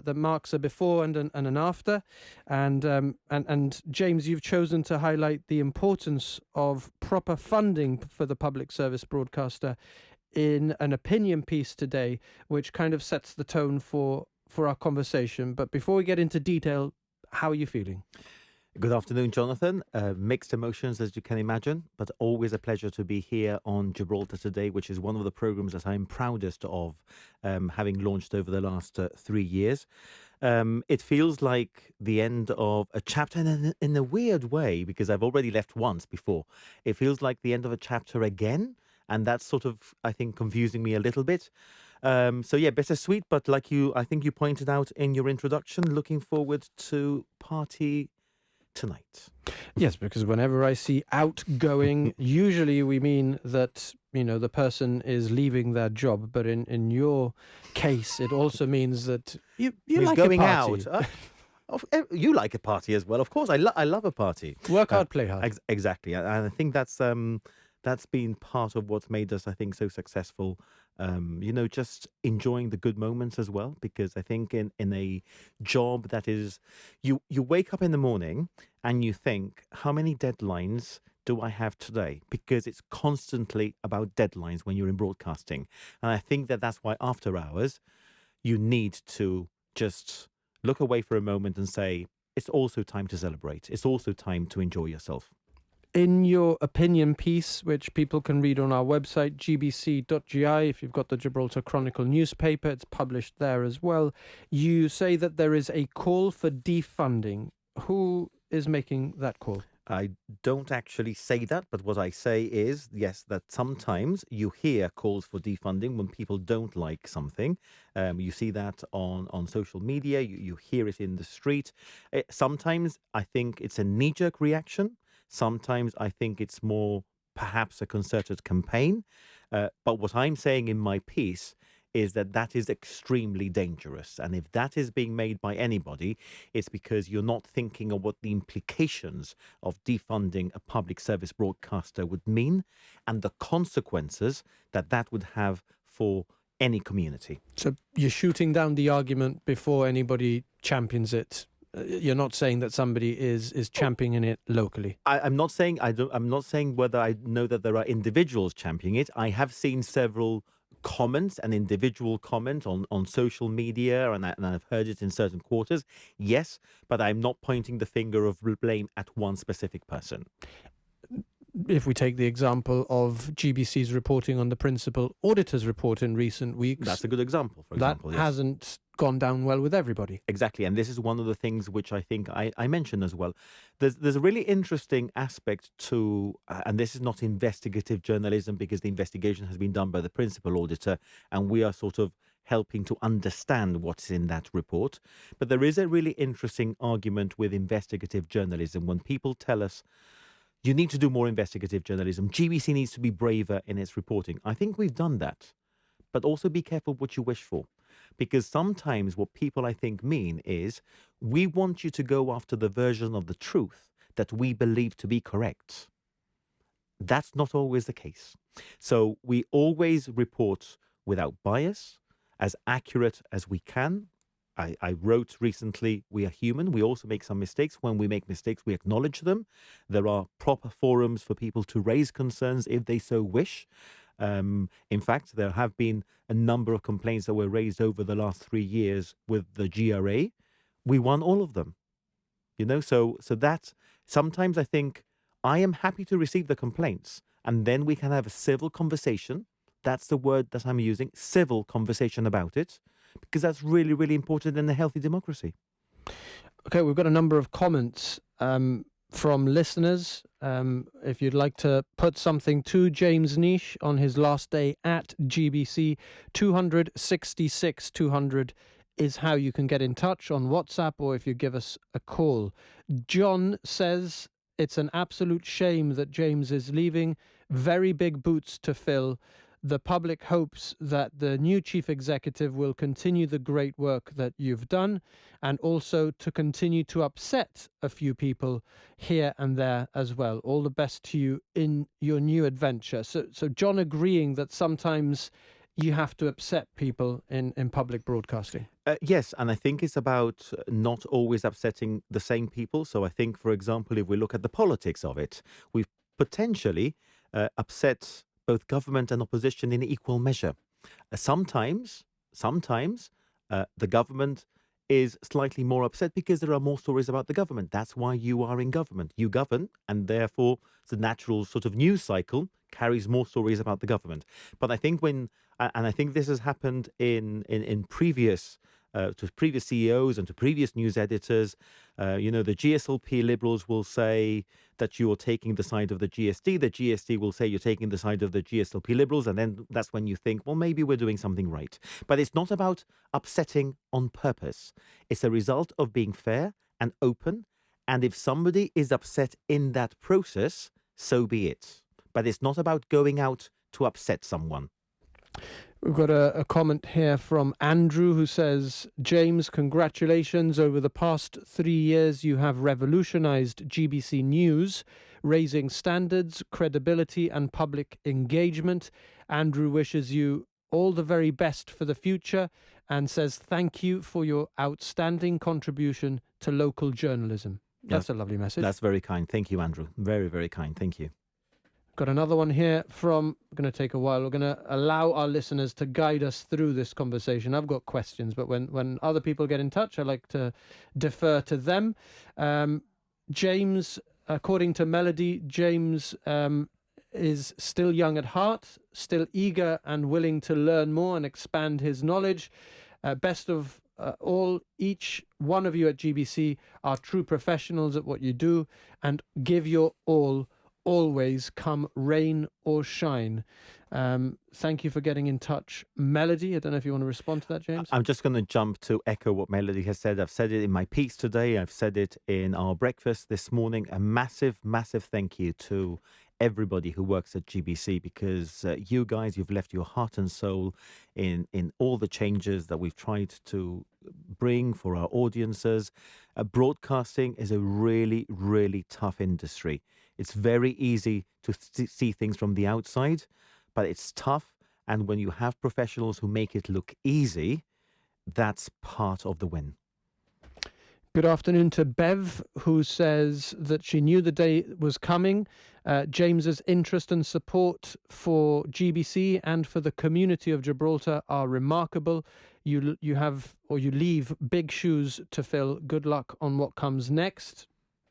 that marks a before and an after. And James, you've chosen to highlight the importance of proper funding for the public service broadcaster in an opinion piece today, which kind of sets the tone for our conversation. But before we get into detail, how are you feeling? Good afternoon, Jonathan. Mixed emotions, as you can imagine, but always a pleasure to be here on Gibraltar Today, which is one of the programs that I'm proudest of, having launched over the last 3 years. It feels like the end of a chapter in a weird way, because I've already left once before. It feels like the end of a chapter again, and that's sort of, I think, confusing me a little bit. So yeah, bittersweet, but I think you pointed out in your introduction, looking forward to party tonight. Yes, because whenever I see outgoing, usually we mean that, the person is leaving their job. But in your case, it also means that you He's like going a party. out. You like a party as well, of course. I love a party. Work hard, play hard. Exactly, and I think that's been part of what's made us, I think, so successful. Just enjoying the good moments as well, because I think in a job that is, you wake up in the morning and you think, how many deadlines do I have today? Because it's constantly about deadlines when you're in broadcasting. And I think that's why after hours, you need to just look away for a moment and say, it's also time to celebrate. It's also time to enjoy yourself. In your opinion piece, which people can read on our website, gbc.gi, if you've got the Gibraltar Chronicle newspaper, it's published there as well, you say that there is a call for defunding. Who is making that call? I don't actually say that, but what I say is, yes, that sometimes you hear calls for defunding when people don't like something. You see that on social media, you hear it in the street. Sometimes I think it's a knee-jerk reaction. Sometimes I think it's more perhaps a concerted campaign. But what I'm saying in my piece is that is extremely dangerous. And if that is being made by anybody, it's because you're not thinking of what the implications of defunding a public service broadcaster would mean and the consequences that would have for any community. So you're shooting down the argument before anybody champions it. You're not saying that somebody is championing it locally. I'm not saying I'm not saying whether I know that there are individuals championing it. I have seen several comments, an individual comment on social media, and I've heard it in certain quarters. Yes, but I'm not pointing the finger of blame at one specific person. If we take the example of GBC's reporting on the principal auditor's report in recent weeks, that's a good example. For example, that hasn't gone down well with everybody. Exactly, and this is one of the things which I think I mentioned as well. There's a really interesting aspect to, and this is not investigative journalism because the investigation has been done by the principal auditor, and we are sort of helping to understand what's in that report. But there is a really interesting argument with investigative journalism when people tell us, you need to do more investigative journalism. GBC needs to be braver in its reporting. I think we've done that. But also be careful what you wish for. Because sometimes what people, I think, mean is, we want you to go after the version of the truth that we believe to be correct. That's not always the case. So we always report without bias, as accurate as we can. I wrote recently, we are human. We also make some mistakes. When we make mistakes, we acknowledge them. There are proper forums for people to raise concerns if they so wish. In fact, there have been a number of complaints that were raised over the last 3 years with the GRA. We won all of them. So that sometimes I think I am happy to receive the complaints, and then we can have a civil conversation. That's the word that I'm using, civil conversation about it, because that's really, really important in a healthy democracy. Okay, we've got a number of comments from listeners. If you'd like to put something to James Neish on his last day at GBC, 266 200 is how you can get in touch on WhatsApp, or if you give us a call. John says it's an absolute shame that James is leaving. Very big boots to fill. The public hopes that the new chief executive will continue the great work that you've done, and also to continue to upset a few people here and there as well. All the best to you in your new adventure. So John agreeing that sometimes you have to upset people in public broadcasting. Yes, and I think it's about not always upsetting the same people. So I think, for example, if we look at the politics of it, we've potentially upset both government and opposition in equal measure. Sometimes the government is slightly more upset because there are more stories about the government. That's why you are in government. You govern, and therefore the natural sort of news cycle carries more stories about the government. But I think and I think this has happened in previous to previous CEOs and to previous news editors. The GSLP liberals will say that you're taking the side of the GSD. The GSD will say you're taking the side of the GSLP liberals. And then that's when you think, well, maybe we're doing something right. But it's not about upsetting on purpose. It's a result of being fair and open. And if somebody is upset in that process, so be it. But it's not about going out to upset someone. We've got a comment here from Andrew who says, James, congratulations. Over the past 3 years, you have revolutionized GBC News, raising standards, credibility, and public engagement. Andrew wishes you all the very best for the future and says thank you for your outstanding contribution to local journalism. That's a lovely message. That's very kind. Thank you, Andrew. Very, very kind. Thank you. Got another one here from, going to take a while. We're going to allow our listeners to guide us through this conversation. I've got questions, but when other people get in touch, I like to defer to them. James, according to Melody, James is still young at heart, still eager and willing to learn more and expand his knowledge. Best of all, each one of you at GBC are true professionals at what you do, and give your all, always, come rain or shine. Thank you for getting in touch, Melody. I don't know if you want to respond to that, James. I'm just going to jump to echo what Melody has said. I've said it in my piece today. I've said it in our breakfast this morning. A massive, massive thank you to everybody who works at GBC, because you guys, you've left your heart and soul in all the changes that we've tried to bring for our audiences. Broadcasting is a really, really tough industry. It's very easy to see things from the outside, but it's tough. And when you have professionals who make it look easy, that's part of the win. Good afternoon to Bev, who says that she knew the day was coming. James's interest and support for GBC and for the community of Gibraltar are remarkable. You leave big shoes to fill. Good luck on what comes next.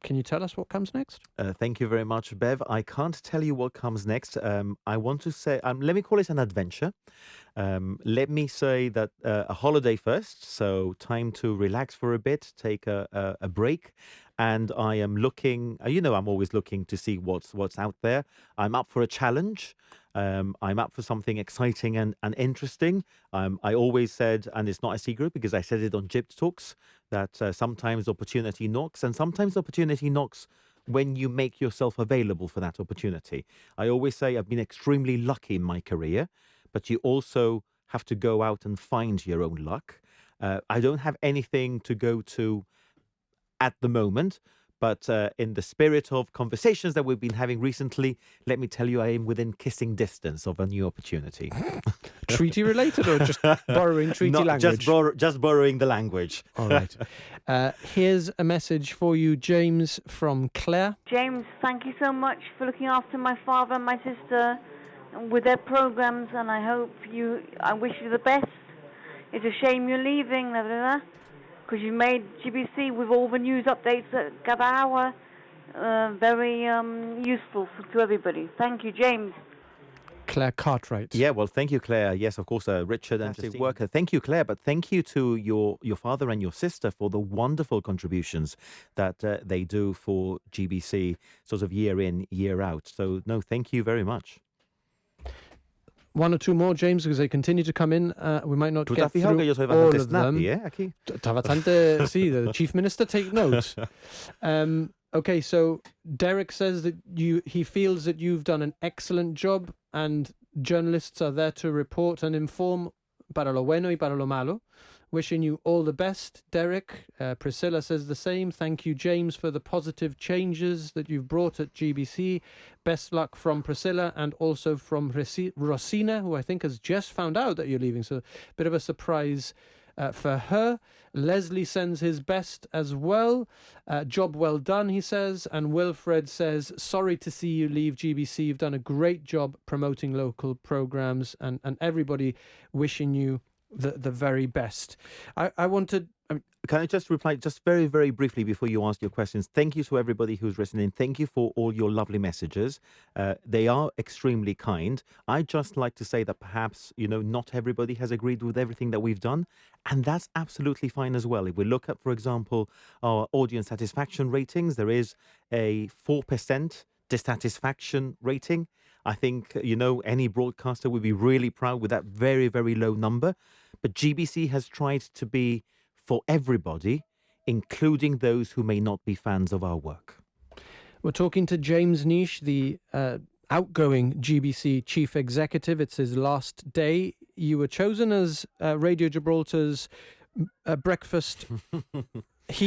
Can you tell us what comes next? Thank you very much, Bev. I can't tell you what comes next. I want to say, let me call it an adventure. Let me say that a holiday first, so time to relax for a bit, take a break. And I am looking, I'm always looking to see what's out there. I'm up for a challenge. I'm up for something exciting and interesting. I always said, and it's not a secret because I said it on Jib Talks, that sometimes opportunity knocks, and sometimes opportunity knocks when you make yourself available for that opportunity. I always say I've been extremely lucky in my career, but you also have to go out and find your own luck. I don't have anything to go to at the moment, but in the spirit of conversations that we've been having recently, let me tell you, I am within kissing distance of a new opportunity. Treaty related or just borrowing treaty language? Just borrowing the language. All right. Here's a message for you, James, from Claire. James, thank you so much for looking after my father and my sister with their programs, and I wish you the best. It's a shame you're leaving, because you made GBC with all the news updates at Gather Hour very useful to everybody. Thank you, James. Claire Cartwright. Yeah, well, thank you, Claire. Yes, of course, Richard and Justine Worker. Thank you, Claire, but thank you to your father and your sister for the wonderful contributions that they do for GBC sort of year in, year out. So, no, thank you very much. One or two more, James, because they continue to come in. We might not get through all of them. The Chief Minister take notes. Okay, so Derek says that he feels that you've done an excellent job, and journalists are there to report and inform para lo bueno y para lo malo, Wishing you all the best, Derek. Priscilla says the same. Thank you, James, for the positive changes that you've brought at GBC. Best luck from Priscilla and also from Rosina, who I think has just found out that you're leaving. So a bit of a surprise for her. Leslie sends his best as well. Job well done, he says. And Wilfred says, sorry to see you leave GBC. You've done a great job promoting local programs, and everybody wishing you the very best. I wanted... Can I just reply just very, very briefly before you ask your questions? Thank you to everybody who's written in. Thank you for all your lovely messages. They are extremely kind. I'd just like to say that perhaps, not everybody has agreed with everything that we've done. And that's absolutely fine as well. If we look at, for example, our audience satisfaction ratings, there is a 4% dissatisfaction rating. I think, any broadcaster would be really proud with that very, very low number. But GBC has tried to be for everybody, including those who may not be fans of our work. We're talking to James Neish, the outgoing GBC chief executive. It's his last day. You were chosen as Radio Gibraltar's breakfast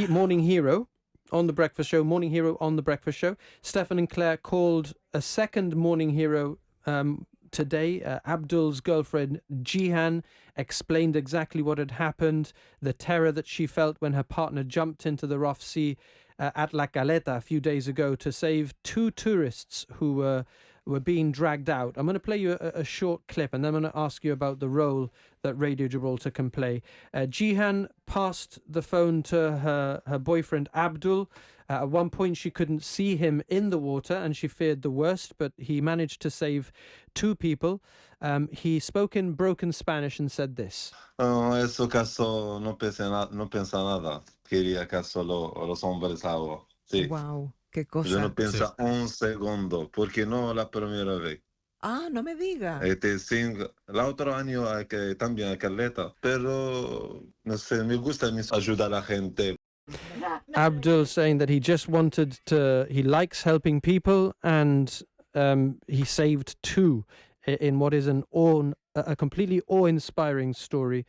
morning hero on the breakfast show, morning hero on the breakfast show. Stefan and Claire called a second morning hero today. Abdul's girlfriend Jihan explained exactly what had happened, the terror that she felt when her partner jumped into the rough sea at La Caleta a few days ago to save two tourists who were being dragged out. I'm going to play you a short clip, and then I'm going to ask you about the role that Radio Gibraltar can play. Jihan passed the phone to her boyfriend Abdul. At one point she couldn't see him in the water and she feared the worst, but he managed to save two people. He spoke in broken Spanish and said this. Eso caso no piensa nada. Quería caso los hombres agua. Sí. Wow, qué cosa. Yo no pienso un segundo, porque no la primera vez. Ah, no me diga. La otro año que también a Caleta, pero no sé, me gusta ayudar a la gente. Abdul saying that he just wanted to, he likes helping people, and he saved two in what is a completely awe-inspiring story.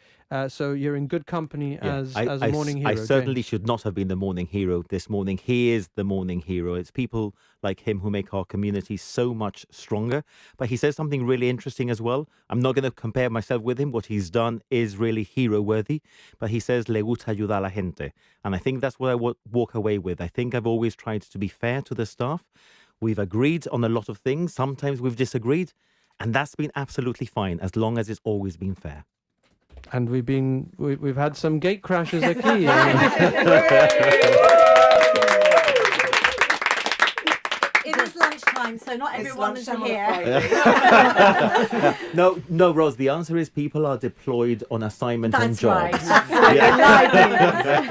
So you're in good company as a morning hero. I certainly James. should not have been the morning hero this morning. He is the morning hero. It's people like him who make our community so much stronger. But he says something really interesting as well. I'm not going to compare myself with him. What he's done is really hero-worthy. But he says, le gusta ayudar a la gente. And I think that's what I walk away with. I think I've always tried to be fair to the staff. We've agreed on a lot of things. Sometimes we've disagreed. And that's been absolutely fine, as long as it's always been fair. And we've had some gate crashes aquí. It is lunchtime, so not everyone is here. No, Rose, the answer is people are deployed on assignment and jobs. That's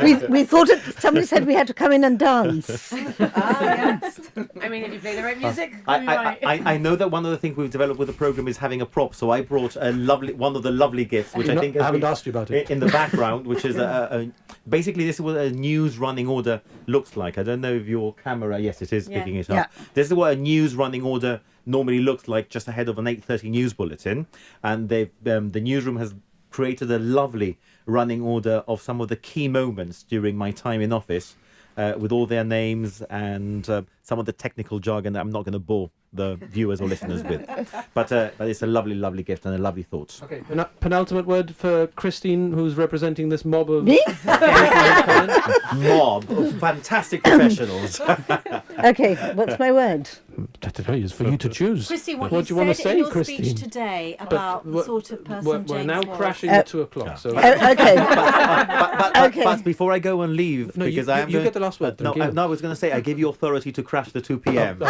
right. We thought somebody said we had to come in and dance. Yes. I mean, if you play the right music, I know that one of the things we've developed with the program is having a prop, so I brought one of the lovely gifts, which I haven't asked you about it. In the background, which is basically this is what a news running order looks like. I don't know if your camera, yes, it is picking it up. Yeah. This is what a news running order normally looks like, just ahead of an 8:30 news bulletin, and the newsroom has created a lovely running order of some of the key moments during my time in office, with all their names and some of the technical jargon that I'm not going to bore the viewers or listeners with. But it's a lovely, lovely gift and a lovely thought. Okay, penultimate word for Christine, who's representing this mob of... Me? Mob of fantastic professionals. Okay, what's my word? It's for you to choose. Christine, what do you want to said say, in your Christine? speech today about the sort of person We're James now was. crashing at 2 o'clock. So Okay. But before I go and leave, No, because you get the last word. No, Thank you. I was going to say I give you authority to crash the 2 p.m.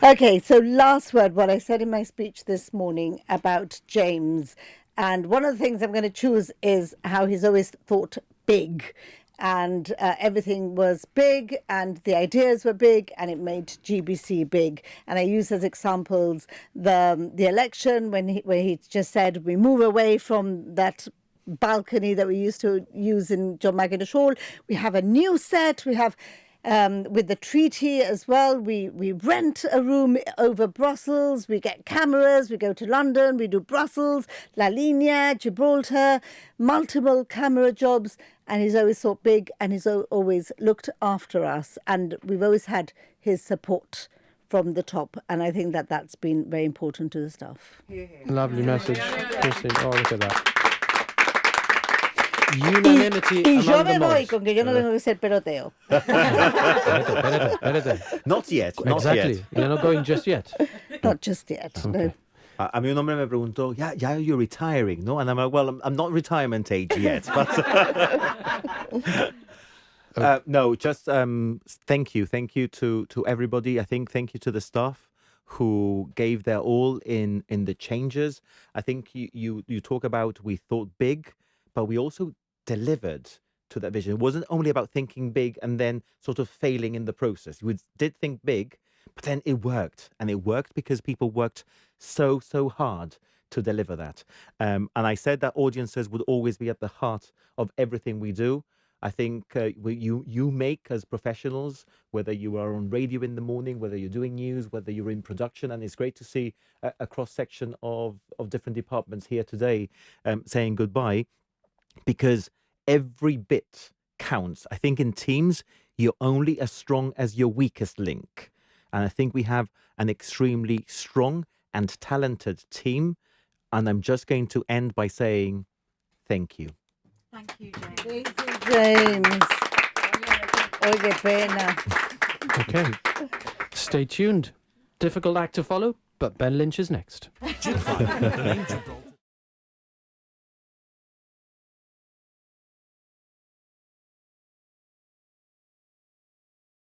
Okay, so last word, what I said in my speech this morning about James. And one of the things I'm going to choose is how he's always thought big. And everything was big, and the ideas were big, and it made GBC big. And I use as examples the election when he just said we move away from that balcony that we used to use in John Magennis Hall. We have a new set. We have with the treaty as well. We rent a room over Brussels. We get cameras. We go to London. We do Brussels, La Linea, Gibraltar, multiple camera jobs. And he's always thought big, and he's always looked after us. And we've always had his support from the top. And I think that that's been very important to the staff. Lovely message, Christine. Oh, look at that. Unanimity Y yo among the me voy mods. con que yo no tengo que ser peloteo. Espérate. Not yet. Not Exactly. yet. You're not going just yet. Not just yet, no. A mí un hombre me preguntó, yeah, you're retiring, no? And I'm like, well, I'm not retirement age yet, but no, just thank you to everybody. I think thank you to the staff who gave their all in the changes. I think you talk about we thought big, but we also delivered to that vision. It wasn't only about thinking big and then sort of failing in the process. We did think big, but then it worked, and it worked because people worked so hard to deliver that. And I said that audiences would always be at the heart of everything we do. I think you make as professionals, whether you are on radio in the morning, whether you're doing news, whether you're in production, and it's great to see a cross section of different departments here today saying goodbye, because every bit counts. I think in teams, you're only as strong as your weakest link. And I think we have an extremely strong and talented team. And I'm just going to end by saying thank you. Thank you, James. James. Oye, pena. Okay. Stay tuned. Difficult act to follow, but Ben Lynch is next. Gibraltar.